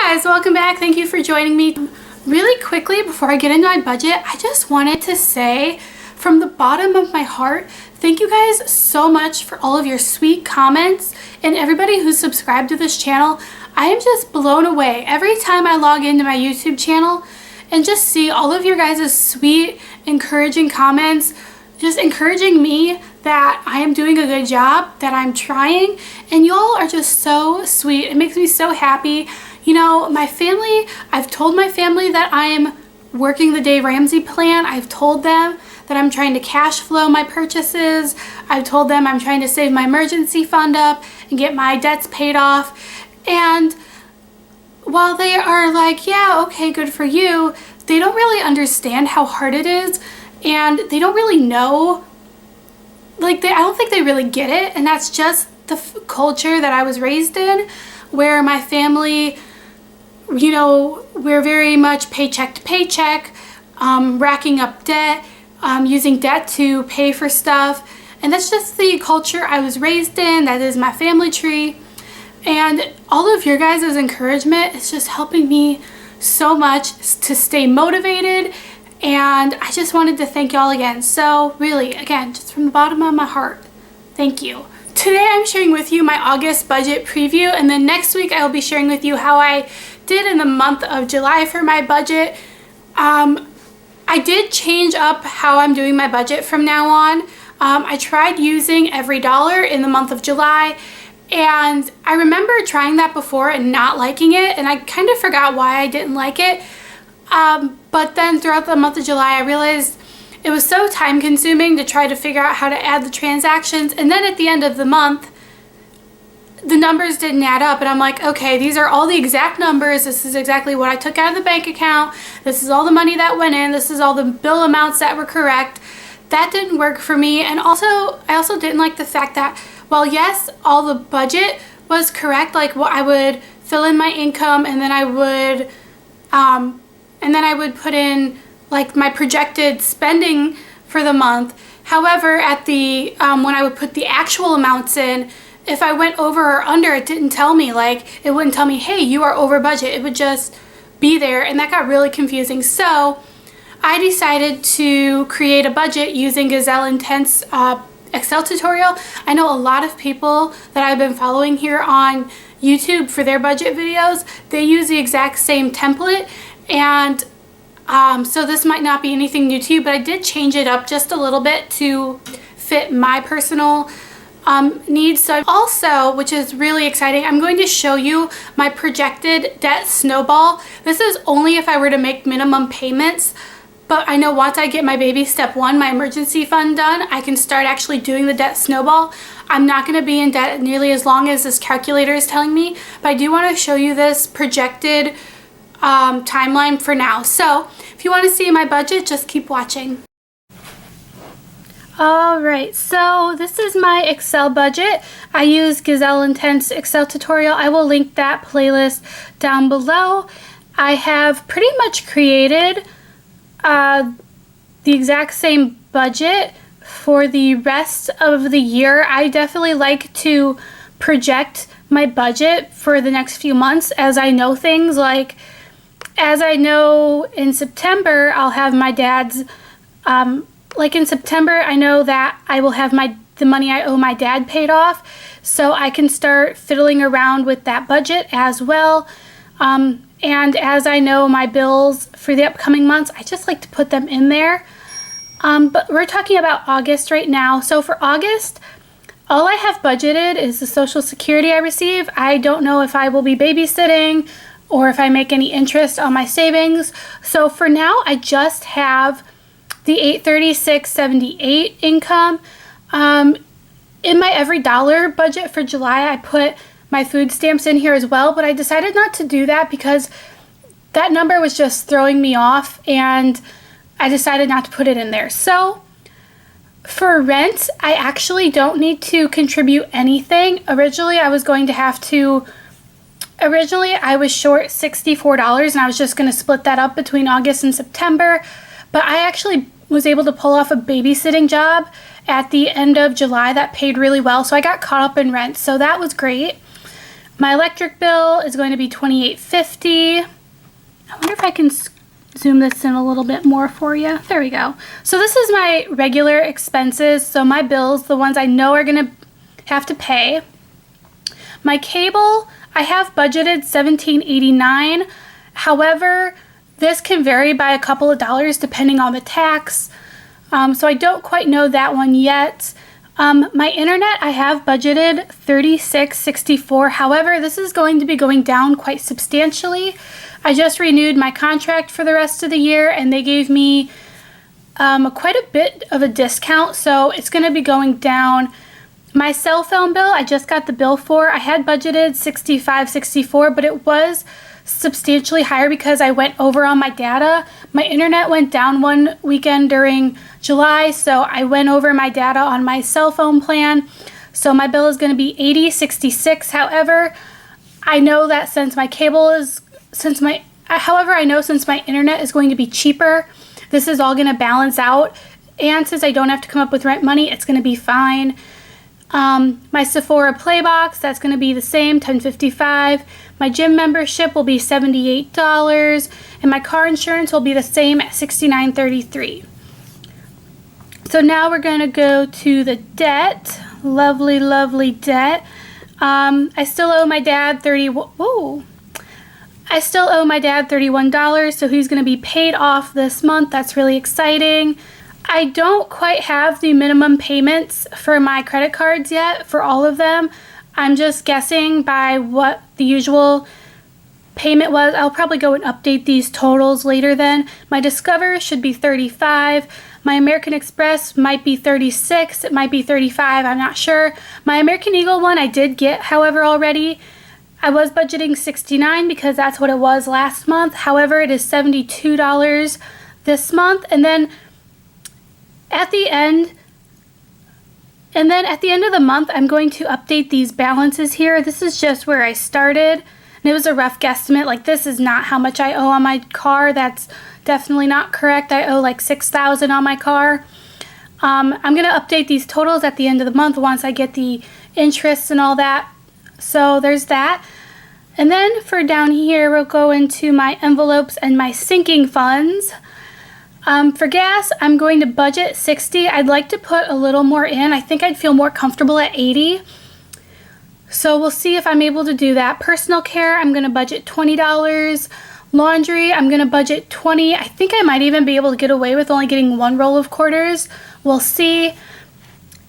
guys, welcome back. Thank you for joining me. Really quickly, before I get into my budget, I just wanted to say from the bottom of my heart, thank you guys so much for all of your sweet comments and everybody who's subscribed to this channel. I am just blown away every time I log into my YouTube channel and just see all of your guys' sweet, encouraging comments, just encouraging me that I am doing a good job, that I'm trying, and y'all are just so sweet. It makes me so happy. You know, my family, I've told my family that I am working the Dave Ramsey plan. I've told them that I'm trying to cash flow my purchases. I've told them I'm trying to save my emergency fund up and get my debts paid off. And while they are like, yeah, okay, good for you, they don't really understand how hard it is, and they don't really know, like, I don't think they really get it. And that's just the culture that I was raised in, where my family, you know, we're very much paycheck to paycheck, racking up debt, using debt to pay for stuff. And that's just the culture I was raised in. That is my family tree. And all of your guys' encouragement is just helping me so much to stay motivated. And I just wanted to thank y'all again. So really, again, just from the bottom of my heart, thank you. Today I'm sharing with you my August budget preview, and then next week I will be sharing with you how I did in the month of July for my budget. I did change up how I'm doing my budget from now on. I tried using every dollar in the month of July, and I remember trying that before and not liking it, and I kind of forgot why I didn't like it. But then throughout the month of July, I realized it was so time consuming to try to figure out how to add the transactions. And then at the end of the month, the numbers didn't add up. And I'm like, okay, these are all the exact numbers. This is exactly what I took out of the bank account. This is all the money that went in. This is all the bill amounts that were correct. That didn't work for me. And I also didn't like the fact that, while yes, all the budget was correct, like what I would fill in my income, and then I would put in like my projected spending for the month. However, at the when I would put the actual amounts in, if I went over or under, it didn't tell me. Like, it wouldn't tell me, hey, you are over budget. It would just be there, and that got really confusing. So I decided to create a budget using Gazelle Intense Excel tutorial. I know a lot of people that I've been following here on YouTube for their budget videos, they use the exact same template, and so this might not be anything new to you, but I did change it up just a little bit to fit my personal needs. So also, which is really exciting, I'm going to show you my projected debt snowball. This is only if I were to make minimum payments, but I know once I get my baby step one, my emergency fund done, I can start actually doing the debt snowball. I'm not going to be in debt nearly as long as this calculator is telling me, but I do want to show you this projected timeline for now. So if you want to see my budget, just keep watching. Alright, so this is my Excel budget. I use Gazelle Intense Excel tutorial. I will link that playlist down below. I have pretty much created the exact same budget for the rest of the year. I definitely like to project my budget for the next few months as I know things. Like, as I know in September, I'll have my dad's, like in September, I know that I will have the money I owe my dad paid off, so I can start fiddling around with that budget as well. And as I know my bills for the upcoming months, I just like to put them in there. But we're talking about August right now. So for August, all I have budgeted is the Social Security I receive. I don't know if I will be babysitting or if I make any interest on my savings. So for now, I just have the $836.78 income. In my every dollar budget for July, I put my food stamps in here as well, but I decided not to do that because that number was just throwing me off, and I decided not to put it in there. So for rent, I actually don't need to contribute anything. Originally, I was short $64, and I was just going to split that up between August and September, but I actually was able to pull off a babysitting job at the end of July that paid really well, so I got caught up in rent, so that was great. My electric bill is going to be $28.50. I wonder if I can zoom this in a little bit more for you. There we go. So this is my regular expenses. So my bills, the ones I know are going to have to pay. My cable, I have budgeted $17.89. However, this can vary by a couple of dollars depending on the tax. So I don't quite know that one yet. My internet, I have budgeted $36.64. However, this is going to be going down quite substantially. I just renewed my contract for the rest of the year and they gave me quite a bit of a discount, so it's going to be going down. My cell phone bill, I just got the bill for. I had budgeted $65.64, but it was substantially higher because I went over on my data. My internet went down one weekend during July, so I went over my data on my cell phone plan. So my bill is going to be $80.66. However, I know that since my internet is going to be cheaper, this is all going to balance out. And since I don't have to come up with rent money, it's going to be fine. My Sephora Playbox, that's going to be the same, $10.55. My gym membership will be $78, and my car insurance will be the same at $69.33. So now we're going to go to the debt. Lovely, lovely debt. I still owe my dad $31, so he's going to be paid off this month. That's really exciting. I don't quite have the minimum payments for my credit cards yet for all of them. I'm just guessing by what the usual payment was. I'll probably go and update these totals later then. My Discover should be $35. My American Express might be $36. It might be $35. I'm not sure. My American Eagle one I did get, however, already. I was budgeting $69 because that's what it was last month. However, it is $72 this month. And then at the end of the month, I'm going to update these balances here. This is just where I started, and it was a rough guesstimate. Like, this is not how much I owe on my car. That's definitely not correct. I owe like $6,000 on my car. I'm going to update these totals at the end of the month once I get the interest and all that. So there's that. And then for down here, we'll go into my envelopes and my sinking funds. For gas, I'm going to budget $60. I'd like to put a little more in. I think I'd feel more comfortable at $80. So we'll see if I'm able to do that. Personal care, I'm going to budget $20. Laundry, I'm going to budget $20. I think I might even be able to get away with only getting one roll of quarters. We'll see.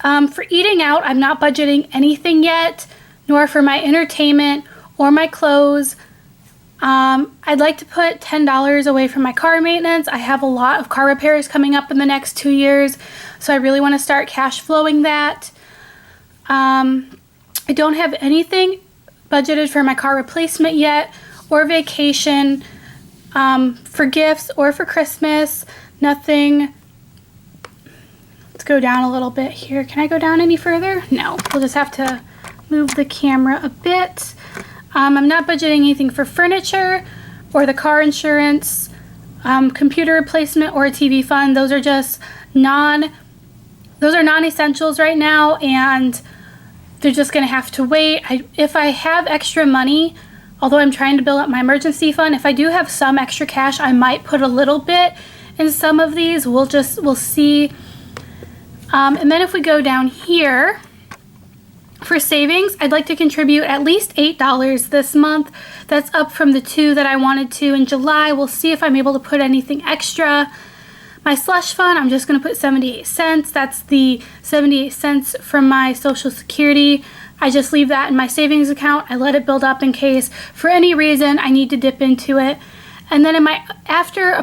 For eating out, I'm not budgeting anything yet, nor for my entertainment or my clothes. I'd like to put $10 away from my car maintenance. I have a lot of car repairs coming up in the next 2 years, so I really want to start cash flowing that. I don't have anything budgeted for my car replacement yet, or vacation, for gifts, or for Christmas. Nothing. Let's go down a little bit here. Can I go down any further? No. We'll just have to move the camera a bit. I'm not budgeting anything for furniture or the car insurance, computer replacement, or a TV fund. Those are just non-essentials right now, and they're just going to have to wait. If I have extra money, although I'm trying to build up my emergency fund, if I do have some extra cash, I might put a little bit in some of these. We'll see. And then if we go down here, for savings, I'd like to contribute at least $8 this month. That's up from the $2 that I wanted to in July. We'll see if I'm able to put anything extra. My slush fund, I'm just going to put 78 cents. That's the 78 cents from my Social Security. I just leave that in my savings account. I let it build up in case for any reason I need to dip into it. And then in my after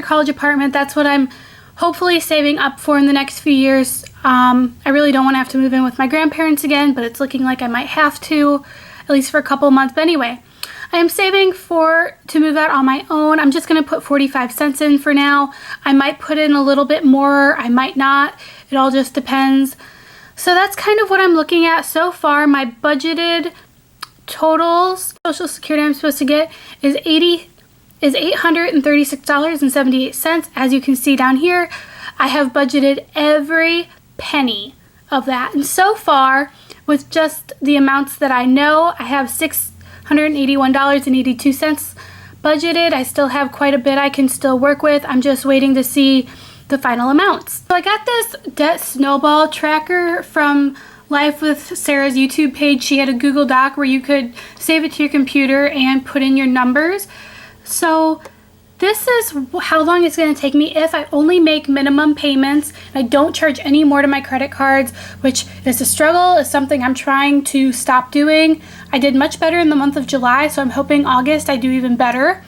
college apartment, that's what I'm hopefully saving up for in the next few years. I really don't want to have to move in with my grandparents again, but it's looking like I might have to, at least for a couple months. But anyway, I am saving to move out on my own. I'm just going to put 45 cents in for now. I might put in a little bit more. I might not. It all just depends. So that's kind of what I'm looking at so far. My budgeted totals, Social Security I'm supposed to get is $836.78. As you can see down here, I have budgeted every penny of that. And so far, with just the amounts that I know. I have $681.82 budgeted. I still have quite a bit I can still work with. I'm just waiting to see the final amounts. So I got this debt snowball tracker from Life with Sarah's YouTube page. She had a Google Doc where you could save it to your computer and put in your numbers. So this is how long it's going to take me if I only make minimum payments. I don't charge any more to my credit cards, which is a struggle. It's something I'm trying to stop doing. I did much better in the month of July, so I'm hoping August I do even better.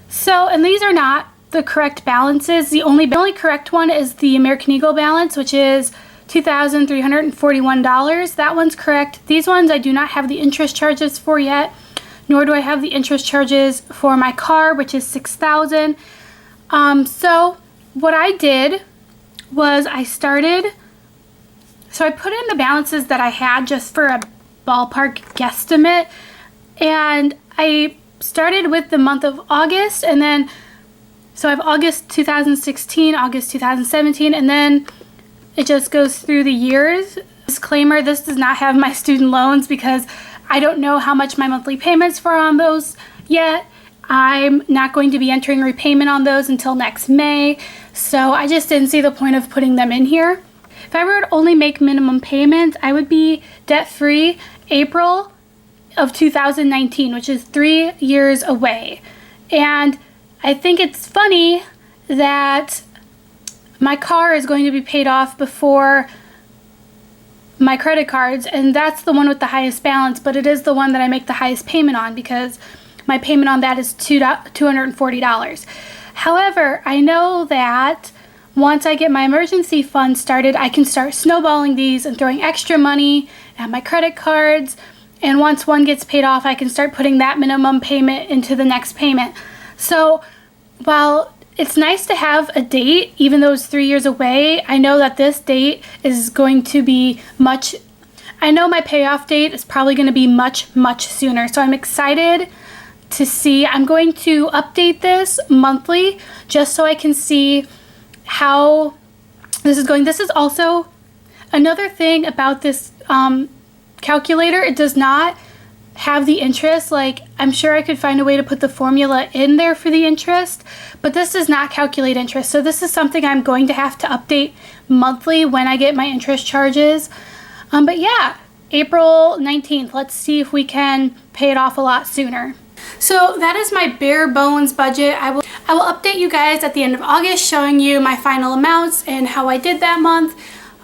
So, and these are not the correct balances. The only correct one is the American Eagle balance, which is $2,341. That one's correct. These ones I do not have the interest charges for yet, nor do I have the interest charges for my car, which is $6,000. So what I did was I put in the balances that I had just for a ballpark guesstimate, and I started with the month of August, and then so I have August 2016, August 2017, and then it just goes through the years. Disclaimer, this does not have my student loans because I don't know how much my monthly payments for on those yet. I'm not going to be entering repayment on those until next May, so I just didn't see the point of putting them in here. If I were to only make minimum payments, I would be debt-free April of 2019, which is 3 years away. And I think it's funny that my car is going to be paid off before my credit cards, and that's the one with the highest balance, but it is the one that I make the highest payment on because my payment on that is $240. However, I know that once I get my emergency fund started, I can start snowballing these and throwing extra money at my credit cards, and once one gets paid off, I can start putting that minimum payment into the next payment. So while it's nice to have a date, even though it's 3 years away, I know that this date is going to be I know my payoff date is probably going to be much, much sooner. So I'm excited to see. I'm going to update this monthly just so I can see how this is going. This is also another thing about this calculator. It does not have the interest. Like, I'm sure I could find a way to put the formula in there for the interest, but this does not calculate interest. So this is something I'm going to have to update monthly when I get my interest charges. But yeah, April 19th, let's see if we can pay it off a lot sooner. So that is my bare bones budget. I will update you guys at the end of August, showing you my final amounts and how I did that month,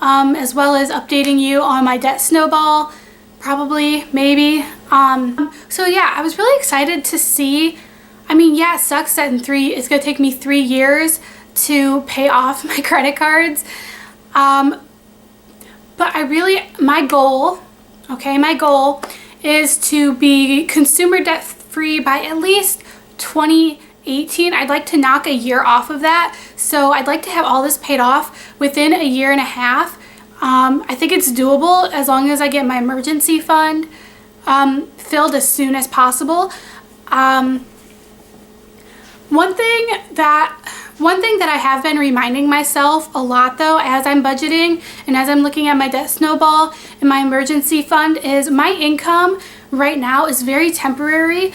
as well as updating you on my debt snowball, probably, maybe. So yeah, I was really excited to see. I mean, yeah, it sucks that it's gonna take me 3 years to pay off my credit cards. But my goal is to be consumer debt free by at least 2018. I'd like to knock a year off of that. So I'd like to have all this paid off within a year and a half. I think it's doable as long as I get my emergency fund filled as soon as possible. One thing that I have been reminding myself a lot though as I'm budgeting and as I'm looking at my debt snowball and my emergency fund is my income right now is very temporary.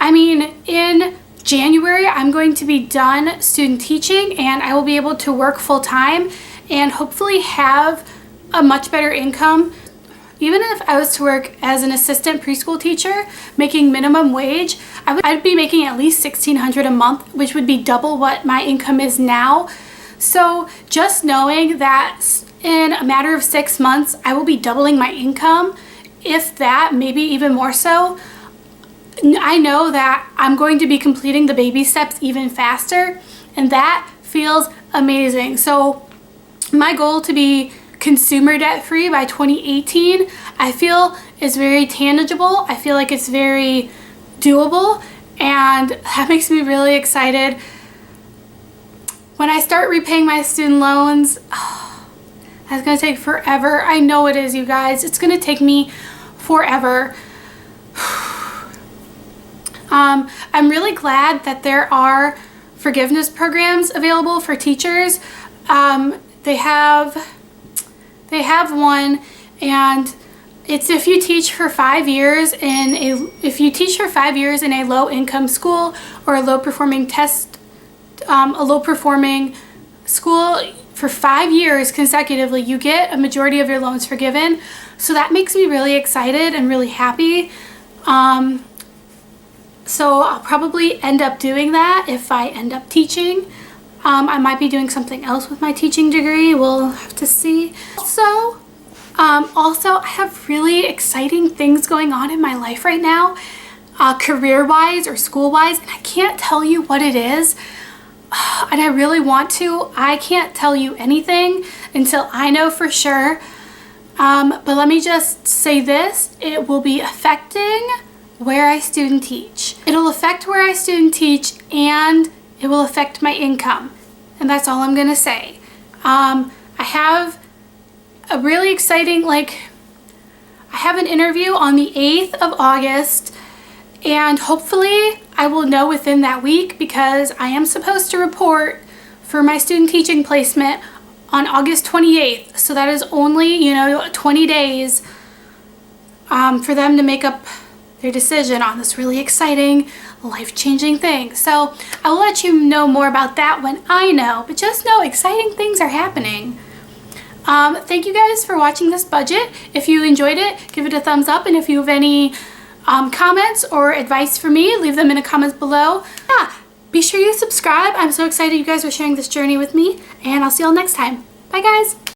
I mean, in January I'm going to be done student teaching and I will be able to work full time and hopefully have a much better income. Even if I was to work as an assistant preschool teacher making minimum wage, I'd be making at least $1,600 a month, which would be double what my income is now. So just knowing that in a matter of 6 months, I will be doubling my income, if that, maybe even more so, I know that I'm going to be completing the baby steps even faster, and that feels amazing. So my goal to be consumer debt free by 2018, I feel is very tangible. I feel like it's very doable, and that makes me really excited. When I start repaying my student loans, that's gonna take forever. I know it is, you guys. It's gonna take me forever. I'm really glad that there are forgiveness programs available for teachers. They have one, and It's if you teach for 5 years in a low income school or a low performing school for 5 years consecutively, you get a majority of your loans forgiven. So that makes me really excited and really happy. So I'll probably end up doing that if I end up teaching. I might be doing something else with my teaching degree. We'll have to see. Also, I have really exciting things going on in my life right now, career-wise or school-wise, and I can't tell you what it is. And I really want to. I can't tell you anything until I know for sure. But let me just say this. It will be affecting where I student teach. It'll affect where I student teach, and it will affect my income. And that's all I'm gonna say. I have a really exciting, I have an interview on the 8th of August, and hopefully I will know within that week, because I am supposed to report for my student teaching placement on August 28th. So that is only, 20 days for them to make up their decision on this really exciting, life-changing thing. So I will let you know more about that when I know, but just know exciting things are happening. Thank you guys for watching this budget. If you enjoyed it, give it a thumbs up, and if you have any comments or advice for me, leave them in the comments below. Be sure you subscribe. I'm so excited you guys are sharing this journey with me, and I'll see you all next time. Bye guys.